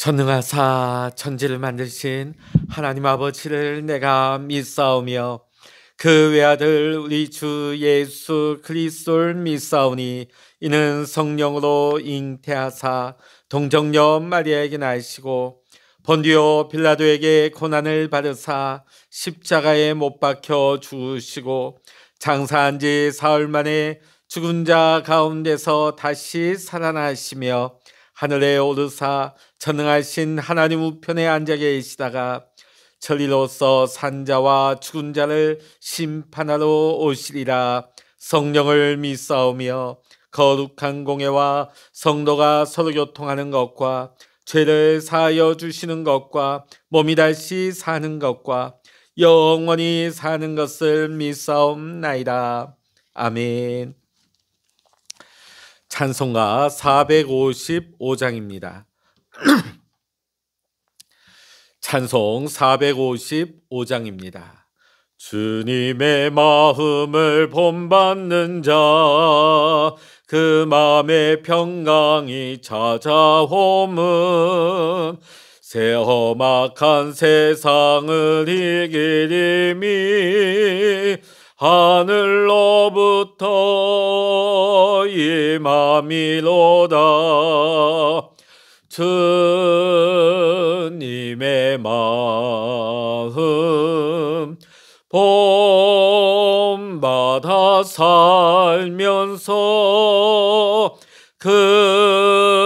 전능하사 천지를 만드신 하나님 아버지를 내가 믿사오며 그 외아들 우리 주 예수 그리스도를 믿사오니 이는 성령으로 잉태하사 동정녀 마리아에게 나시고 본디오 빌라도에게 고난을 받으사 십자가에 못 박혀 죽으시고 장사한 지 사흘 만에 죽은 자 가운데서 다시 살아나시며 하늘에 오르사 전능하신 하나님 우편에 앉아 계시다가 천리로서 산자와 죽은 자를 심판하러 오시리라. 성령을 믿사오며 거룩한 공예와 성도가 서로 교통하는 것과 죄를 사하여 주시는 것과 몸이 다시 사는 것과 영원히 사는 것을 믿사옵나이다. 아멘. 찬송가 455장입니다. 찬송 455장입니다. 주님의 마음을 본받는 자, 그 마음의 평강이 찾아오면 새 험악한 세상을 이기리니 하늘로부터 임함이로다. 주님의 마음 본받아 살면서 그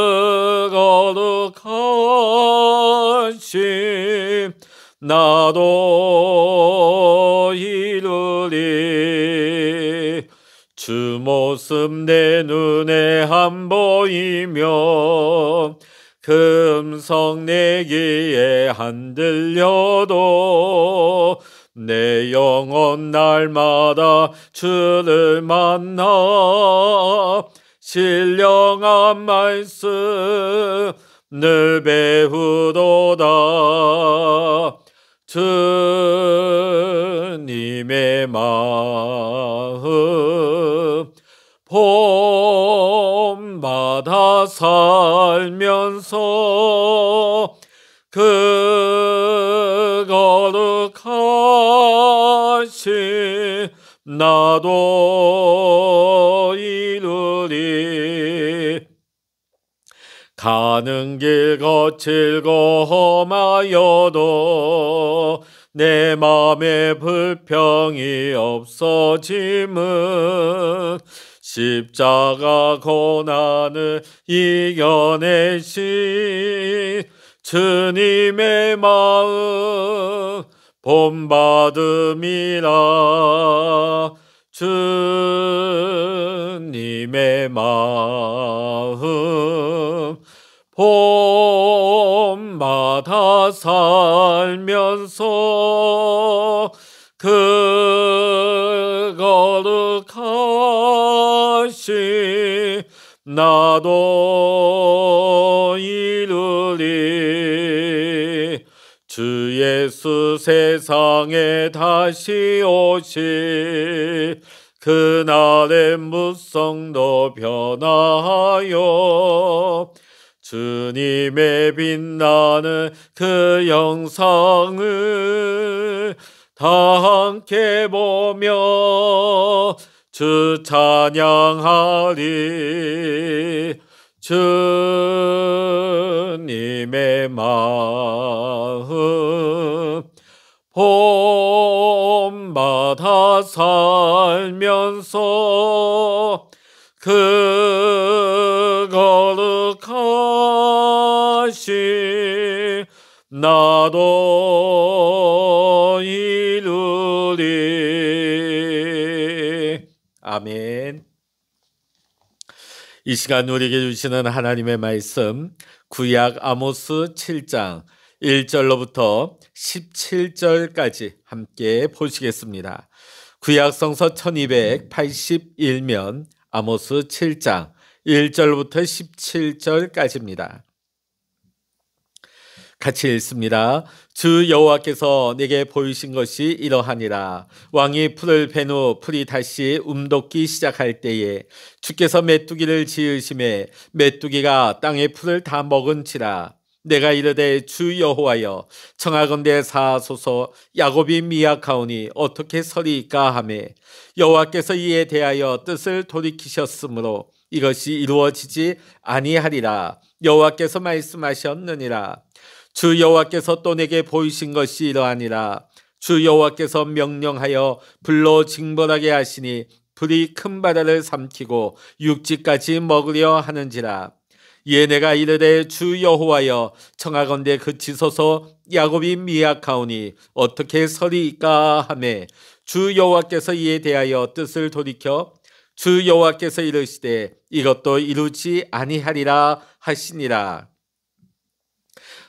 거룩하심 나도 이루리. 주 모습 내 눈에 안 보이며 그 음성 내 귀에 안 들려도 내 영혼 날마다 주를 만나 신령한 말씀 늘 배우도다. 주님의 마음 본받아 살면서 그 거룩하심 나도 이루리. 가는 길 거칠고 험하여도 내 맘에 불평이 없어짐은 십자가 고난을 이겨내신 주님의 마음 본받음이라. 주님의 마음 본받아 살면서 그 거룩하심 나도 이루리. 주 예수 세상에 다시 오실 그날의 무성도 변화하여 주님의 빛나는 그 영상을 다 함께 보며 주 찬양하리. 주님의 마음 본받아 살면서 그 거룩하심 나도 이루리. 아멘. 이 시간 우리에게 주시는 하나님의 말씀 구약 아모스 7장 1절로부터 17절까지 함께 보시겠습니다. 구약 성서 1281면 아모스 7장 1절부터 17절까지입니다. 같이 읽습니다. 주 여호와께서 내게 보이신 것이 이러하니라. 왕이 풀을 벤 후 풀이 다시 움돋기 시작할 때에 주께서 메뚜기를 지으심에 메뚜기가 땅의 풀을 다 먹은지라. 내가 이르되 주 여호와여 청하건대 사하소서 야곱이 미약하오니 어떻게 서리이까 하매 여호와께서 이에 대하여 뜻을 돌이키셨으므로 이것이 이루어지지 아니하리라. 여호와께서 말씀하셨느니라. 주 여호와께서 또 내게 보이신 것이 이러하니라. 주 여호와께서 명령하여 불로 징벌하게 하시니 불이 큰 바다를 삼키고 육지까지 먹으려 하는지라. 이에 내가 이르되 주 여호와여 청하건대 그치소서 야곱이 미약하오니 어떻게 서리이까 하매 주 여호와께서 이에 대하여 뜻을 돌이켜 주 여호와께서 이르시되 이것도 이루지 아니하리라 하시니라.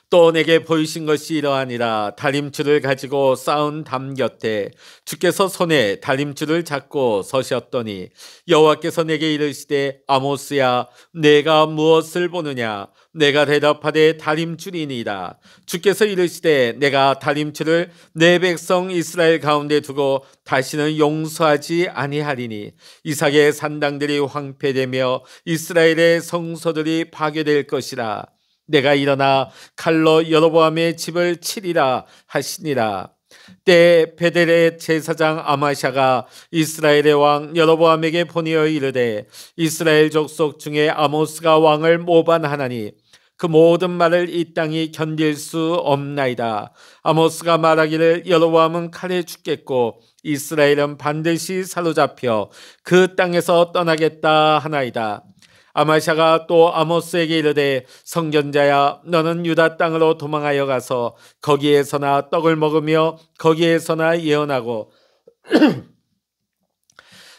또 내게 보이신 것이 이러하니라. 다림줄을 가지고 쌓은 담 곁에 주께서 손에 다림줄을 잡고 서셨더니 여호와께서 내게 이르시되 아모스야 내가 무엇을 보느냐. 내가 대답하되 다림줄이니이다. 주께서 이르시되 내가 다림줄을 내 백성 이스라엘 가운데 두고 다시는 용서하지 아니하리니 이삭의 산당들이 황폐되며 이스라엘의 성소들이 파괴될 것이라. 내가 일어나 칼로 여로보암의 집을 치리라 하시니라. 때에 베델의 제사장 아마샤가 이스라엘의 왕 여로보암에게 보내어 이르되 이스라엘 족속 중에 아모스가 왕을 모반하나니 그 모든 말을 이 땅이 견딜 수 없나이다. 아모스가 말하기를 여로보암은 칼에 죽겠고 이스라엘은 반드시 사로잡혀 그 땅에서 떠나겠다 하나이다. 아마샤가 또 아모스에게 이르되 선견자야 너는 유다 땅으로 도망하여 가서 거기에서나 떡을 먹으며 거기에서나 예언하고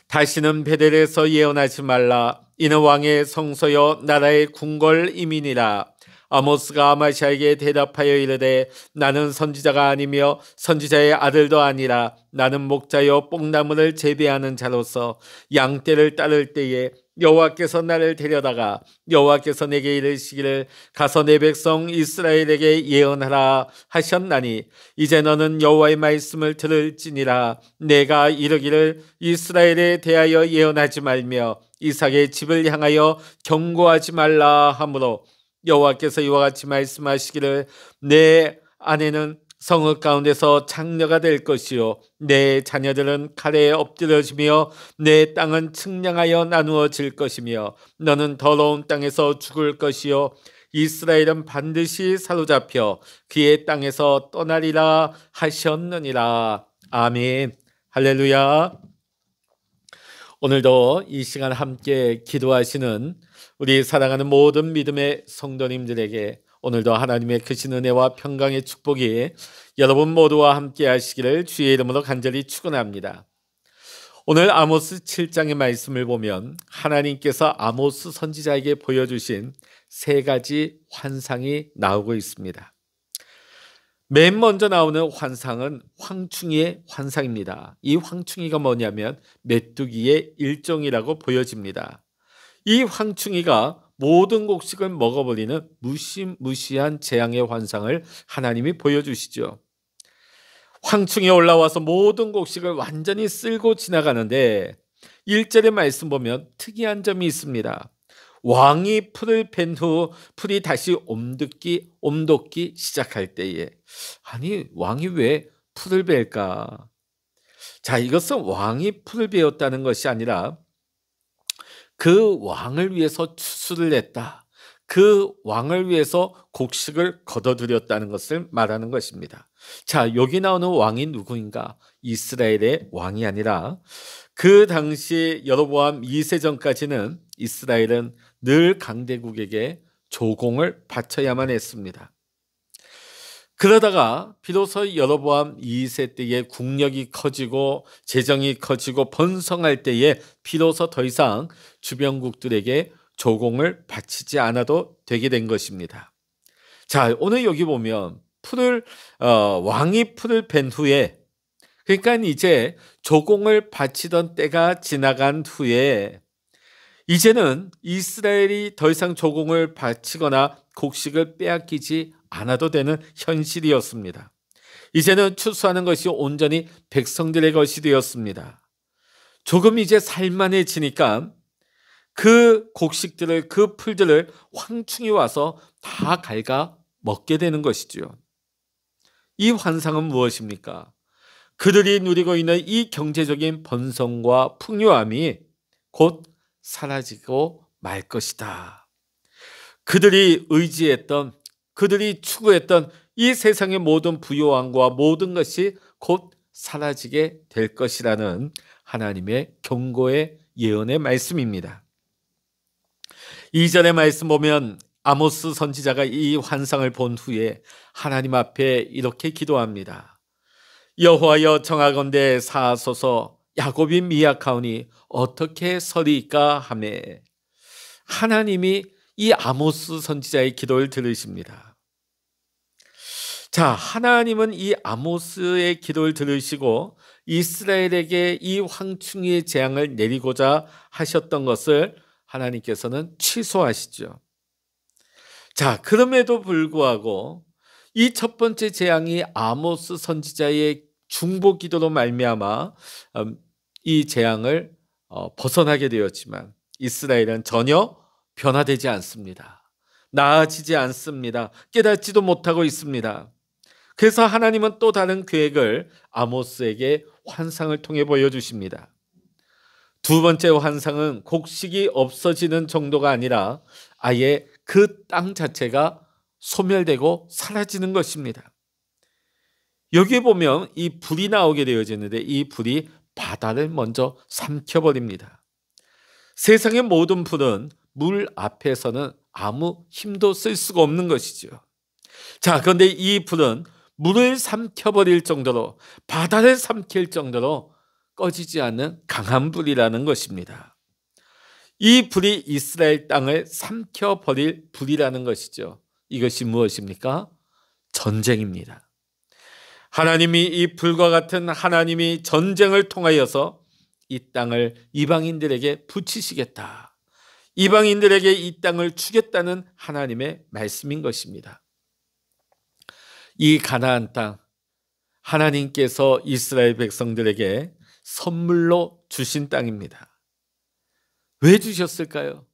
다시는 베델에서 예언하지 말라. 이는 왕의 성소여 나라의 궁궐 이민이라. 아모스가 아마샤에게 대답하여 이르되 나는 선지자가 아니며 선지자의 아들도 아니라 나는 목자여 뽕나무를 재배하는 자로서 양떼를 따를 때에 여호와께서 나를 데려다가 여호와께서 내게 이르시기를 가서 내 백성 이스라엘에게 예언하라 하셨나니 이제 너는 여호와의 말씀을 들을지니라. 내가 이르기를 이스라엘에 대하여 예언하지 말며 이삭의 집을 향하여 경고하지 말라 하므로 여호와께서 이와 같이 말씀하시기를 내 아내는 성읍 가운데서 장녀가 될 것이요 내 자녀들은 칼에 엎드려지며 내 땅은 측량하여 나누어질 것이며 너는 더러운 땅에서 죽을 것이요 이스라엘은 반드시 사로잡혀 그의 땅에서 떠나리라 하셨느니라. 아멘. 할렐루야. 오늘도 이 시간 함께 기도하시는 우리 사랑하는 모든 믿음의 성도님들에게 오늘도 하나님의 크신 은혜와 평강의 축복이 여러분 모두와 함께 하시기를 주의 이름으로 간절히 축원합니다. 오늘 아모스 7장의 말씀을 보면 하나님께서 아모스 선지자에게 보여주신 세 가지 환상이 나오고 있습니다. 맨 먼저 나오는 환상은 황충이의 환상입니다. 이 황충이가 뭐냐면 메뚜기의 일종이라고 보여집니다. 이 황충이가 모든 곡식을 먹어버리는 무시무시한 재앙의 환상을 하나님이 보여주시죠. 황충이 올라와서 모든 곡식을 완전히 쓸고 지나가는데 1절의 말씀 보면 특이한 점이 있습니다. 왕이 풀을 벤 후 풀이 다시 옴돋기 시작할 때에 아니 왕이 왜 풀을 벨까? 자, 이것은 왕이 풀을 베었다는 것이 아니라 그 왕을 위해서 추수를 했다. 그 왕을 위해서 곡식을 거둬들였다는 것을 말하는 것입니다. 자, 여기 나오는 왕이 누구인가? 이스라엘의 왕이 아니라 그 당시 여로보암 2세 전까지는 이스라엘은 늘 강대국에게 조공을 바쳐야만 했습니다. 그러다가 비로소 여로보암 2세 때에 국력이 커지고 재정이 커지고 번성할 때에 비로소 더 이상 주변국들에게 조공을 바치지 않아도 되게 된 것입니다. 자, 오늘 여기 보면 왕이 풀을 벤 후에 그러니까 이제 조공을 바치던 때가 지나간 후에 이제는 이스라엘이 더 이상 조공을 바치거나 곡식을 빼앗기지 않아도 되는 현실이었습니다. 이제는 추수하는 것이 온전히 백성들의 것이 되었습니다. 조금 이제 살만해지니까 그 곡식들을 그 풀들을 황충이 와서 다 갉아 먹게 되는 것이죠. 이 환상은 무엇입니까? 그들이 누리고 있는 이 경제적인 번성과 풍요함이 곧 사라지고 말 것이다. 그들이 의지했던, 그들이 추구했던 이 세상의 모든 부요함과 모든 것이 곧 사라지게 될 것이라는 하나님의 경고의 예언의 말씀입니다. 2절의 말씀 보면 아모스 선지자가 이 환상을 본 후에 하나님 앞에 이렇게 기도합니다. 여호와여 청하건대 사하소서, 야곱이 미약하오니 어떻게 서리이까 하매. 하나님이 이 아모스 선지자의 기도를 들으십니다. 자, 하나님은 이 아모스의 기도를 들으시고 이스라엘에게 이 황충의 재앙을 내리고자 하셨던 것을 하나님께서는 취소하시죠. 자, 그럼에도 불구하고 이 첫 번째 재앙이 아모스 선지자의 중보 기도로 말미암아 이 재앙을 벗어나게 되었지만 이스라엘은 전혀 변화되지 않습니다. 나아지지 않습니다. 깨닫지도 못하고 있습니다. 그래서 하나님은 또 다른 계획을 아모스에게 환상을 통해 보여주십니다. 두 번째 환상은 곡식이 없어지는 정도가 아니라 아예 그 땅 자체가 소멸되고 사라지는 것입니다. 여기에 보면 이 불이 나오게 되어지는데 이 불이 바다를 먼저 삼켜버립니다. 세상의 모든 불은 물 앞에서는 아무 힘도 쓸 수가 없는 것이죠. 자, 그런데 이 불은 물을 삼켜버릴 정도로, 바다를 삼킬 정도로 꺼지지 않는 강한 불이라는 것입니다. 이 불이 이스라엘 땅을 삼켜버릴 불이라는 것이죠. 이것이 무엇입니까? 전쟁입니다. 하나님이 이 불과 같은 하나님이 전쟁을 통하여서 이 땅을 이방인들에게 붙이시겠다. 이방인들에게 이 땅을 주겠다는 하나님의 말씀인 것입니다. 이 가나안 땅, 하나님께서 이스라엘 백성들에게 선물로 주신 땅입니다. 왜 주셨을까요?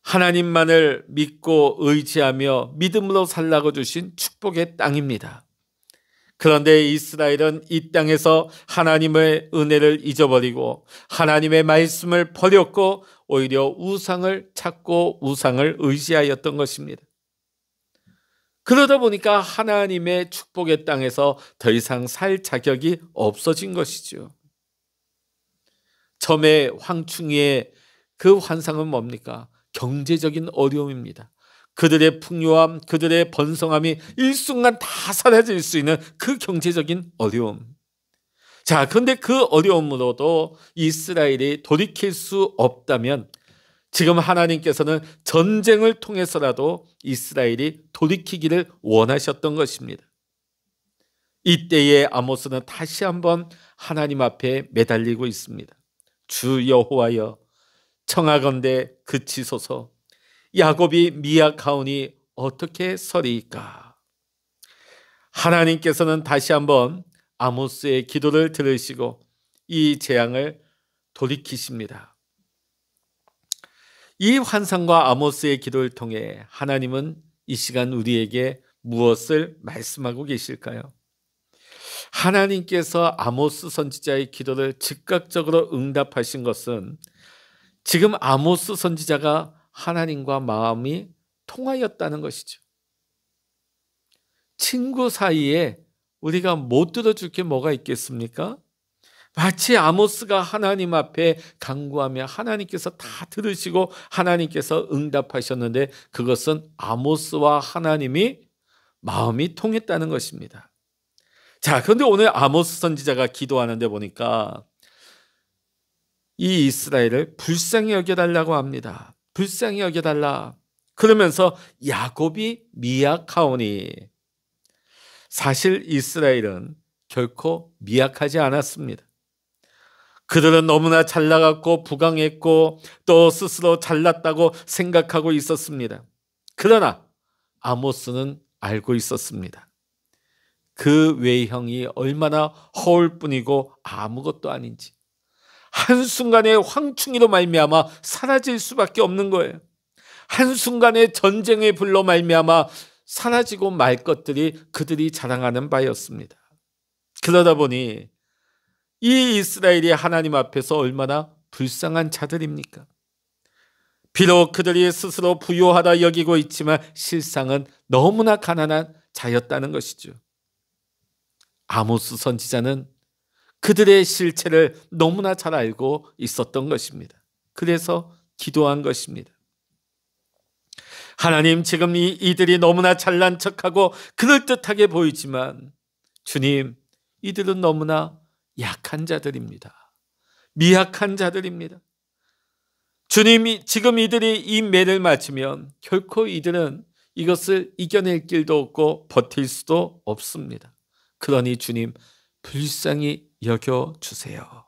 하나님만을 믿고 의지하며 믿음으로 살라고 주신 축복의 땅입니다. 그런데 이스라엘은 이 땅에서 하나님의 은혜를 잊어버리고 하나님의 말씀을 버렸고 오히려 우상을 찾고 우상을 의지하였던 것입니다. 그러다 보니까 하나님의 축복의 땅에서 더 이상 살 자격이 없어진 것이죠. 처음에 황충이의 그 환상은 뭡니까? 경제적인 어려움입니다. 그들의 풍요함, 그들의 번성함이 일순간 다 사라질 수 있는 그 경제적인 어려움. 자, 그런데 그 어려움으로도 이스라엘이 돌이킬 수 없다면 지금 하나님께서는 전쟁을 통해서라도 이스라엘이 돌이키기를 원하셨던 것입니다. 이때에 아모스는 다시 한번 하나님 앞에 매달리고 있습니다. 주 여호와여 청하건대 그치소서, 야곱이 미약하오니 어떻게 서리이까. 하나님께서는 다시 한번 아모스의 기도를 들으시고 이 재앙을 돌이키십니다. 이 환상과 아모스의 기도를 통해 하나님은 이 시간 우리에게 무엇을 말씀하고 계실까요? 하나님께서 아모스 선지자의 기도를 즉각적으로 응답하신 것은 지금 아모스 선지자가 하나님과 마음이 통하였다는 것이죠. 친구 사이에 우리가 못 들어줄 게 뭐가 있겠습니까? 마치 아모스가 하나님 앞에 간구하며 하나님께서 다 들으시고 하나님께서 응답하셨는데 그것은 아모스와 하나님이 마음이 통했다는 것입니다. 자, 그런데 오늘 아모스 선지자가 기도하는데 보니까 이 이스라엘을 불쌍히 여겨달라고 합니다. 불쌍히 여겨달라. 그러면서 야곱이 미약하오니, 사실 이스라엘은 결코 미약하지 않았습니다. 그들은 너무나 잘 나갔고 부강했고 또 스스로 잘났다고 생각하고 있었습니다. 그러나 아모스는 알고 있었습니다. 그 외형이 얼마나 허울 뿐이고 아무것도 아닌지, 한순간에 황충이로 말미암아 사라질 수밖에 없는 거예요. 한순간에 전쟁의 불로 말미암아 사라지고 말 것들이 그들이 자랑하는 바였습니다. 그러다 보니 이 이스라엘이 하나님 앞에서 얼마나 불쌍한 자들입니까? 비록 그들이 스스로 부유하다 여기고 있지만 실상은 너무나 가난한 자였다는 것이죠. 아모스 선지자는 그들의 실체를 너무나 잘 알고 있었던 것입니다. 그래서 기도한 것입니다. 하나님, 지금 이들이 너무나 잘난 척하고 그럴듯하게 보이지만 주님, 이들은 너무나 약한 자들입니다. 미약한 자들입니다. 주님이 지금 이들이 이 매를 맞으면 결코 이들은 이것을 이겨낼 길도 없고 버틸 수도 없습니다. 그러니 주님, 불쌍히 여겨주세요.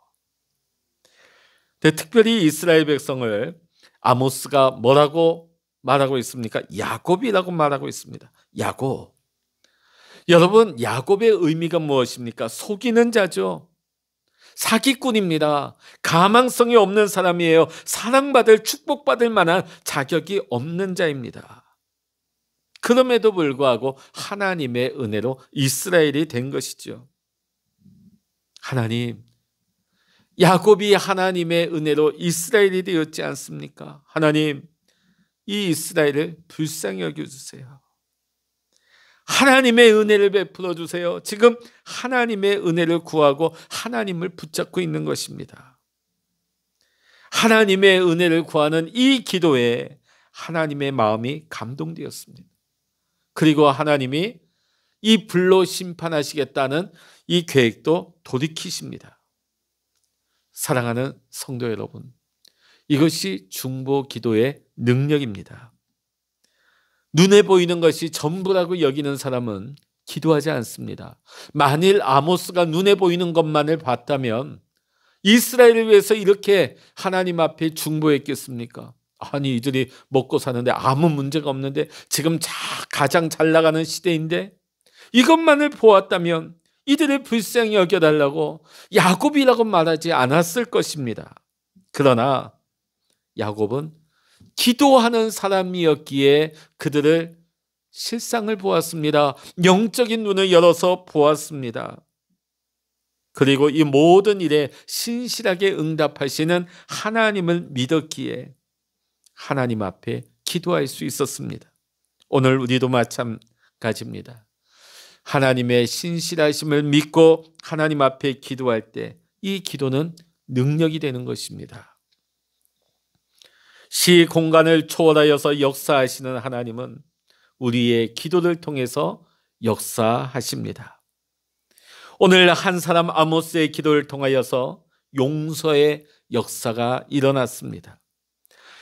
특별히 이스라엘 백성을 아모스가 뭐라고 말하고 있습니까? 야곱이라고 말하고 있습니다. 야곱. 여러분, 야곱의 의미가 무엇입니까? 속이는 자죠. 사기꾼입니다. 가망성이 없는 사람이에요. 사랑받을, 축복받을 만한 자격이 없는 자입니다. 그럼에도 불구하고 하나님의 은혜로 이스라엘이 된 것이죠. 하나님, 야곱이 하나님의 은혜로 이스라엘이 되었지 않습니까? 하나님, 이 이스라엘을 불쌍히 여겨주세요. 하나님의 은혜를 베풀어 주세요. 지금 하나님의 은혜를 구하고 하나님을 붙잡고 있는 것입니다. 하나님의 은혜를 구하는 이 기도에 하나님의 마음이 감동되었습니다. 그리고 하나님이 이 불로 심판하시겠다는 이 계획도 돌이키십니다. 사랑하는 성도 여러분, 이것이 중보 기도의 능력입니다. 눈에 보이는 것이 전부라고 여기는 사람은 기도하지 않습니다. 만일 아모스가 눈에 보이는 것만을 봤다면 이스라엘을 위해서 이렇게 하나님 앞에 중보했겠습니까? 아니, 이들이 먹고 사는데 아무 문제가 없는데, 지금 가장 잘 나가는 시대인데 이것만을 보았다면 이들을 불쌍히 여겨달라고 야곱이라고 말하지 않았을 것입니다. 그러나 야곱은 기도하는 사람이었기에 그들을 실상을 보았습니다. 영적인 눈을 열어서 보았습니다. 그리고 이 모든 일에 신실하게 응답하시는 하나님을 믿었기에 하나님 앞에 기도할 수 있었습니다. 오늘 우리도 마찬가지입니다. 하나님의 신실하심을 믿고 하나님 앞에 기도할 때 이 기도는 능력이 되는 것입니다. 시 공간을 초월하여서 역사하시는 하나님은 우리의 기도를 통해서 역사하십니다. 오늘 한 사람 아모스의 기도를 통하여서 용서의 역사가 일어났습니다.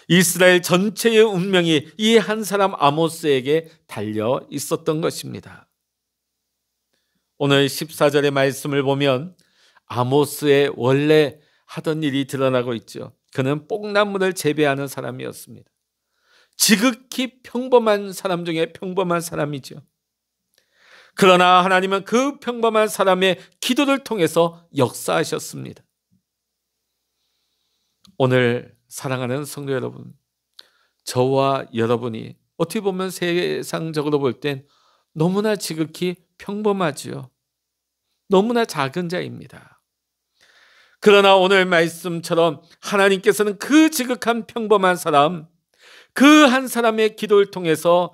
이스라엘 전체의 운명이 이 한 사람 아모스에게 달려 있었던 것입니다. 오늘 14절의 말씀을 보면 아모스의 원래 하던 일이 드러나고 있죠. 그는 뽕나무를 재배하는 사람이었습니다. 지극히 평범한 사람 중에 평범한 사람이죠. 그러나 하나님은 그 평범한 사람의 기도를 통해서 역사하셨습니다. 오늘 사랑하는 성도 여러분, 저와 여러분이 어떻게 보면 세상적으로 볼 땐 너무나 지극히 평범하지요. 너무나 작은 자입니다. 그러나 오늘 말씀처럼 하나님께서는 그 지극한 평범한 사람, 그 한 사람의 기도를 통해서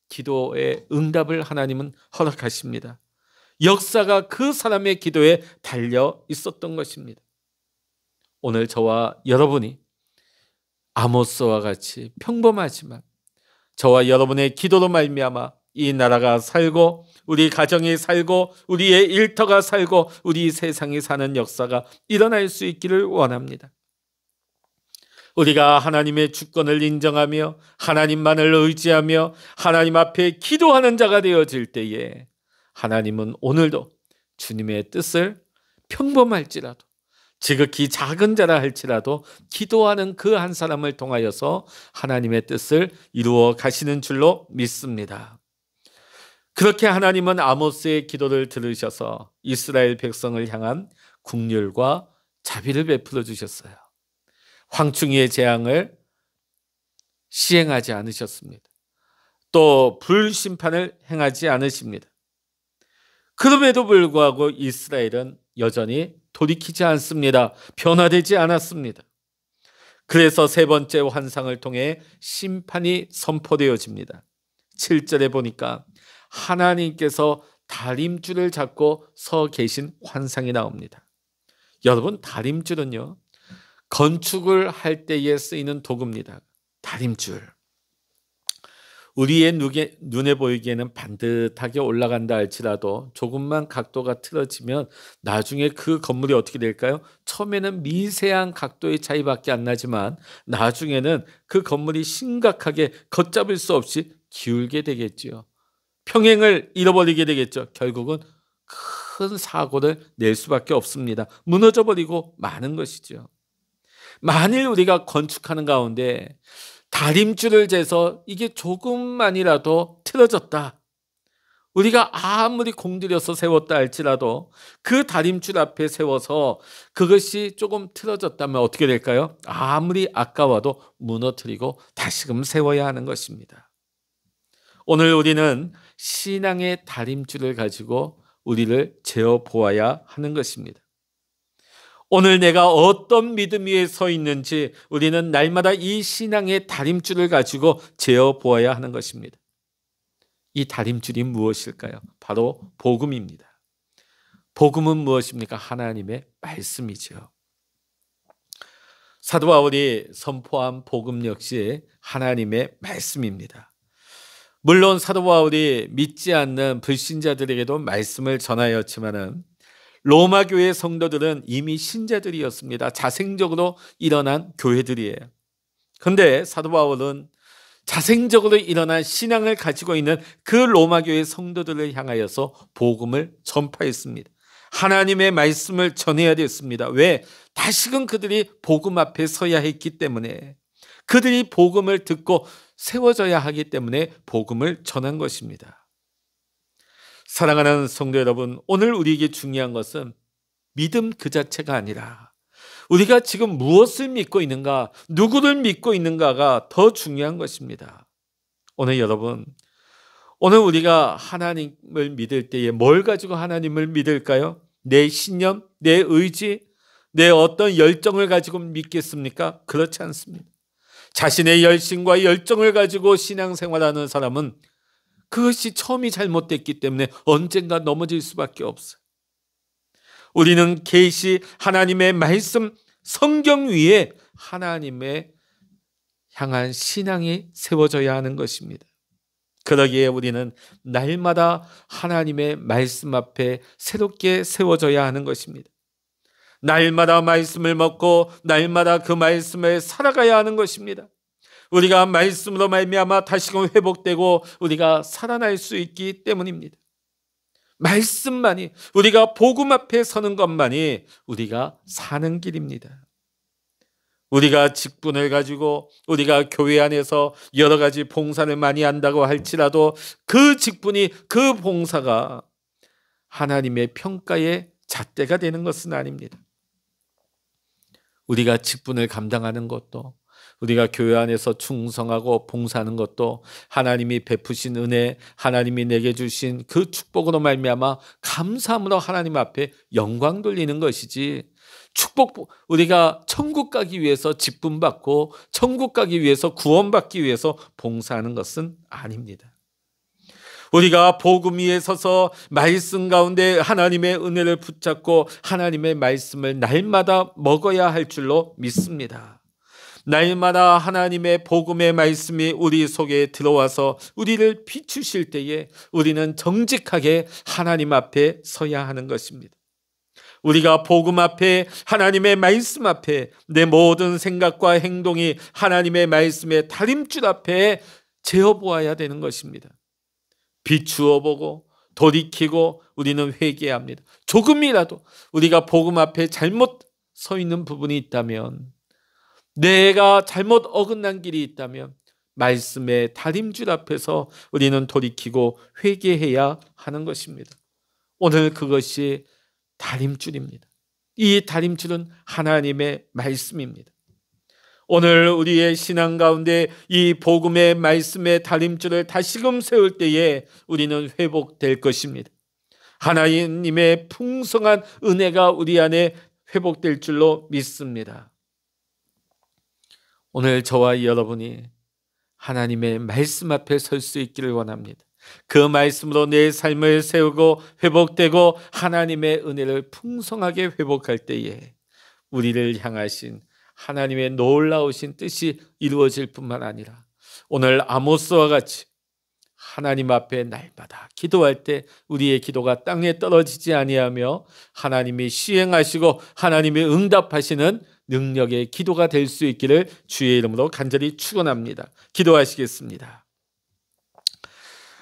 기도의 응답을 하나님은 허락하십니다. 역사가 그 사람의 기도에 달려 있었던 것입니다. 오늘 저와 여러분이 아모스와 같이 평범하지만 저와 여러분의 기도로 말미암아 이 나라가 살고 우리 가정이 살고 우리의 일터가 살고 우리 세상이 사는 역사가 일어날 수 있기를 원합니다. 우리가 하나님의 주권을 인정하며 하나님만을 의지하며 하나님 앞에 기도하는 자가 되어질 때에 하나님은 오늘도 주님의 뜻을 평범할지라도 지극히 작은 자라 할지라도 기도하는 그 한 사람을 통하여서 하나님의 뜻을 이루어 가시는 줄로 믿습니다. 그렇게 하나님은 아모스의 기도를 들으셔서 이스라엘 백성을 향한 긍휼과 자비를 베풀어 주셨어요. 황충이의 재앙을 시행하지 않으셨습니다. 또 불심판을 행하지 않으십니다. 그럼에도 불구하고 이스라엘은 여전히 돌이키지 않습니다. 변화되지 않았습니다. 그래서 세 번째 환상을 통해 심판이 선포되어집니다. 7절에 보니까 하나님께서 다림줄을 잡고 서 계신 환상이 나옵니다. 여러분, 다림줄은요, 건축을 할 때에 쓰이는 도구입니다. 다림줄. 우리의 눈에 보이기에는 반듯하게 올라간다 할지라도 조금만 각도가 틀어지면 나중에 그 건물이 어떻게 될까요? 처음에는 미세한 각도의 차이밖에 안 나지만 나중에는 그 건물이 심각하게 걷잡을 수 없이 기울게 되겠지요. 평행을 잃어버리게 되겠죠. 결국은 큰 사고를 낼 수밖에 없습니다. 무너져 버리고 마는 것이죠. 만일 우리가 건축하는 가운데 다림줄을 재서 이게 조금만이라도 틀어졌다, 우리가 아무리 공들여서 세웠다 할지라도 그 다림줄 앞에 세워서 그것이 조금 틀어졌다면 어떻게 될까요? 아무리 아까워도 무너뜨리고 다시금 세워야 하는 것입니다. 오늘 우리는 신앙의 다림줄을 가지고 우리를 재어 보아야 하는 것입니다. 오늘 내가 어떤 믿음 위에 서 있는지 우리는 날마다 이 신앙의 다림줄을 가지고 재어 보아야 하는 것입니다. 이 다림줄이 무엇일까요? 바로 복음입니다. 복음은 무엇입니까? 하나님의 말씀이죠. 사도 바울이 선포한 복음 역시 하나님의 말씀입니다. 물론 사도 바울이 믿지 않는 불신자들에게도 말씀을 전하였지만은 로마 교회 성도들은 이미 신자들이었습니다. 자생적으로 일어난 교회들이에요. 그런데 사도 바울은 자생적으로 일어난 신앙을 가지고 있는 그 로마 교회 성도들을 향하여서 복음을 전파했습니다. 하나님의 말씀을 전해야 됐습니다. 왜? 다시금 그들이 복음 앞에 서야 했기 때문에, 그들이 복음을 듣고 세워져야 하기 때문에 복음을 전한 것입니다. 사랑하는 성도 여러분, 오늘 우리에게 중요한 것은 믿음 그 자체가 아니라 우리가 지금 무엇을 믿고 있는가, 누구를 믿고 있는가가 더 중요한 것입니다. 오늘 여러분, 오늘 우리가 하나님을 믿을 때에 뭘 가지고 하나님을 믿을까요? 내 신념, 내 의지, 내 어떤 열정을 가지고 믿겠습니까? 그렇지 않습니다. 자신의 열심과 열정을 가지고 신앙생활하는 사람은 그것이 처음이 잘못됐기 때문에 언젠가 넘어질 수밖에 없어요. 우리는 계시 하나님의 말씀, 성경 위에 하나님의 향한 신앙이 세워져야 하는 것입니다. 그러기에 우리는 날마다 하나님의 말씀 앞에 새롭게 세워져야 하는 것입니다. 날마다 말씀을 먹고 날마다 그 말씀을 살아가야 하는 것입니다. 우리가 말씀으로 말미암아 다시금 회복되고 우리가 살아날 수 있기 때문입니다. 말씀만이, 우리가 복음 앞에 서는 것만이 우리가 사는 길입니다. 우리가 직분을 가지고 우리가 교회 안에서 여러 가지 봉사를 많이 한다고 할지라도 그 직분이, 그 봉사가 하나님의 평가의 잣대가 되는 것은 아닙니다. 우리가 직분을 감당하는 것도, 우리가 교회 안에서 충성하고 봉사하는 것도 하나님이 베푸신 은혜, 하나님이 내게 주신 그 축복으로 말미암아 감사함으로 하나님 앞에 영광 돌리는 것이지, 축복, 우리가 천국 가기 위해서 직분 받고 천국 가기 위해서 구원받기 위해서 봉사하는 것은 아닙니다. 우리가 복음 위에 서서 말씀 가운데 하나님의 은혜를 붙잡고 하나님의 말씀을 날마다 먹어야 할 줄로 믿습니다. 날마다 하나님의 복음의 말씀이 우리 속에 들어와서 우리를 비추실 때에 우리는 정직하게 하나님 앞에 서야 하는 것입니다. 우리가 복음 앞에, 하나님의 말씀 앞에 내 모든 생각과 행동이 하나님의 말씀의 다림줄 앞에 재어보아야 되는 것입니다. 비추어 보고 돌이키고 우리는 회개해야 합니다. 조금이라도 우리가 복음 앞에 잘못 서 있는 부분이 있다면, 내가 잘못 어긋난 길이 있다면 말씀의 다림줄 앞에서 우리는 돌이키고 회개해야 하는 것입니다. 오늘 그것이 다림줄입니다. 이 다림줄은 하나님의 말씀입니다. 오늘 우리의 신앙 가운데 이 복음의 말씀의 다림줄을 다시금 세울 때에 우리는 회복될 것입니다. 하나님의 풍성한 은혜가 우리 안에 회복될 줄로 믿습니다. 오늘 저와 여러분이 하나님의 말씀 앞에 설 수 있기를 원합니다. 그 말씀으로 내 삶을 세우고 회복되고 하나님의 은혜를 풍성하게 회복할 때에 우리를 향하신 하나님의 놀라우신 뜻이 이루어질 뿐만 아니라 오늘 아모스와 같이 하나님 앞에 날마다 기도할 때 우리의 기도가 땅에 떨어지지 아니하며 하나님이 시행하시고 하나님이 응답하시는 능력의 기도가 될 수 있기를 주의 이름으로 간절히 축원합니다. 기도하시겠습니다.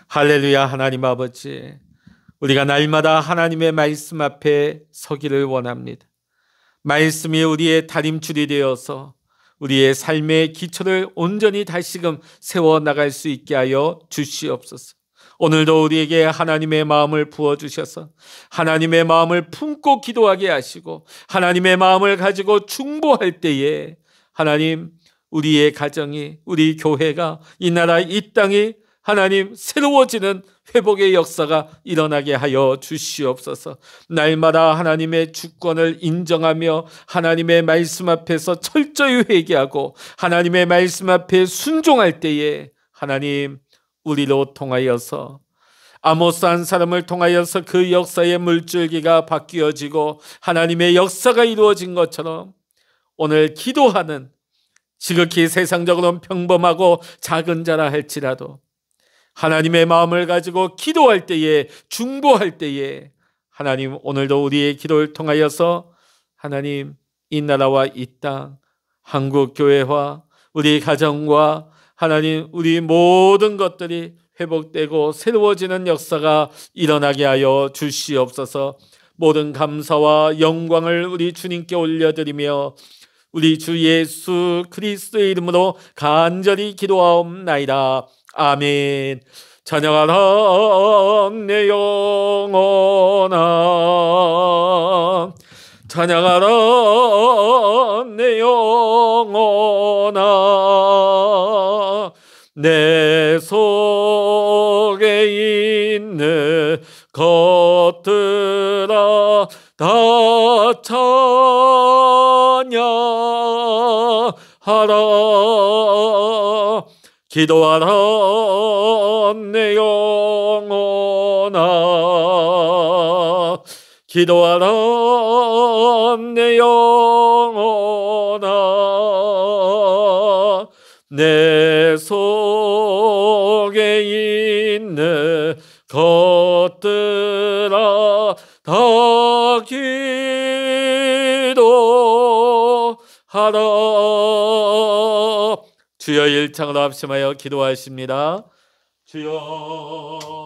할렐루야. 하나님 아버지, 우리가 날마다 하나님의 말씀 앞에 서기를 원합니다. 말씀이 우리의 다림줄이 되어서 우리의 삶의 기초를 온전히 다시금 세워나갈 수 있게 하여 주시옵소서. 오늘도 우리에게 하나님의 마음을 부어주셔서 하나님의 마음을 품고 기도하게 하시고 하나님의 마음을 가지고 중보할 때에 하나님, 우리의 가정이, 우리 교회가, 이 나라, 이 땅이 하나님 새로워지는 회복의 역사가 일어나게 하여 주시옵소서. 날마다 하나님의 주권을 인정하며 하나님의 말씀 앞에서 철저히 회개하고 하나님의 말씀 앞에 순종할 때에 하나님, 우리로 통하여서 아모스 한 사람을 통하여서 그 역사의 물줄기가 바뀌어지고 하나님의 역사가 이루어진 것처럼 오늘 기도하는, 지극히 세상적으로는 평범하고 작은 자라 할지라도 하나님의 마음을 가지고 기도할 때에, 중보할 때에 하나님, 오늘도 우리의 기도를 통하여서 하나님, 이 나라와 이 땅, 한국교회와 우리 가정과 하나님, 우리 모든 것들이 회복되고 새로워지는 역사가 일어나게 하여 주시옵소서. 모든 감사와 영광을 우리 주님께 올려드리며 우리 주 예수 그리스도의 이름으로 간절히 기도하옵나이다. 아멘. 찬양하라 내 영혼아, 찬양하라 내 영혼아, 내 속에 있는 것들아 다 찬양하라. 기도하라 내 영혼아, 기도하라 내 영혼아, 내 속에 있는 것들아 다 기도하라. 주여, 일창으로 합심하여 기도하십니다. 주여